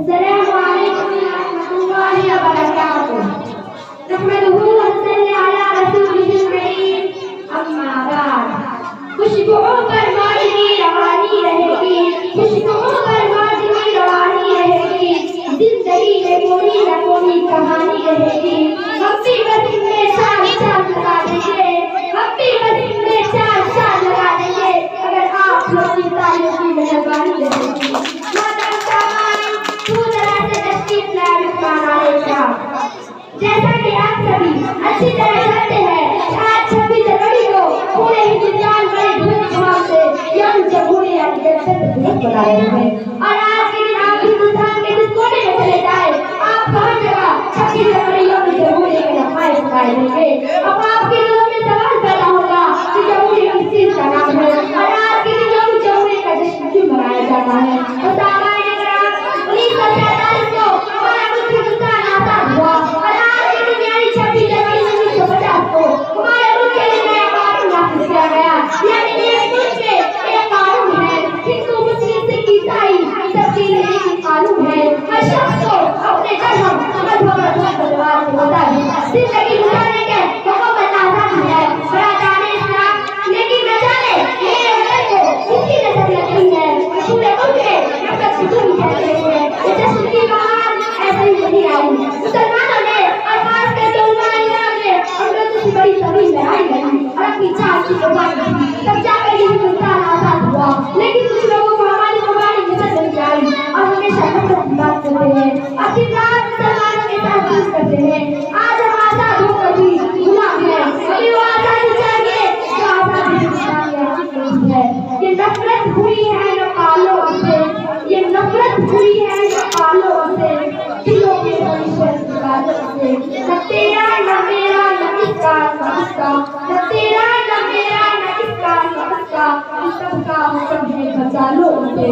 अस्सलामु अलैकुम व रहमतुल्लाहि व बरकातुहू। नहमदुहू व नसल्ली अला रसूलिहिल करीम, अम्मा बाद। खुशबुओं पर मौजगी रवानी रहेगी, खुशबुओं पर मौजगी रवानी रहेगी, जिंदगी में कोई न कोई कहानी रहेगी। हम भी बस इनमें चार चांद लगा देंगे, हम भी बस इनमें चार चांद लगा देंगे, अगर आप लोग की तालियों की मेहरबानी रहेगी। जैसा कि आप सभी अच्छी तरह जानते हैं, आज 26 जनवरी को पूरे हिंदुस्तान बड़े धूमधाम से यौम जमहूरिया गणतंत्र दिवस मना रहे हैं। और आज के दिन आप हिंदुस्तान के जिस कोने में चले जाए, आप हर जगह 26 जनवरी यौम जमहूरिया के नमाज़ सुनाई देंगे। अब आपके दिलों में सवाल पैदा होगा कि जमहूरिया किस चीज का नाम है और आज के दिन यौम जमहूरिया का जश्न क्यों मनाया जाता है। तो सामान्य ग्राम 1947 को हमारा मुल्क हिंदुस्तान आजाद हुआ और आज के दिन यानी 26 जनवरी 1950 को हमारे मुल्क के लिए नया कानून नाफिज किया गया। यानी ये मुल्क में एक कानून है, हिंदू मुस्लिम सिख ईसाई सबके लिए एक कानून है। हर शख्स को अपने धर्म मजहब और परिवार से होता है जिंदगी गुजारने के मोहब्बत आजादी है। बड़ा जाने इस्लाम लेकिन न जाने मेरे वतन को किसकी नजर लग रही है। पूरे मुल्क में नफरत की धूम फैल रही है। ये जश्न की बहार ऐसे ही नहीं आई। मुसलमानों ने और खास करके उलमाए इस्लाम ने अंग्रेजों से बड़ी तवील लड़ाई लड़ी और अपनी जान की कुर्बानी दी, तब जाकर ये हिंदुस्तान आजाद हुआ। लेकिन कुछ लोगों को हमारी कुर्बानी नजर नहीं आई और हमेशा नफरत की बात करते हैं, अपनी रात मुसलमानों के साथ जूझ करते हैं। आज हम आजाद होकर भी गुलाम हैं। अभी वो आजादी चाहिए जो आजादी हिंदुस्तान की आजादी है। ये नफरत बुरी है न पालो उसे, ये नफरत बुरी है न पालो उसे, दिलों के हमेशा इबादत से। न तेरा न मेरा न किसका न किसका, न तेरा न मेरा न किसका न किसका, सबका हुक्म है बचा लो उसे।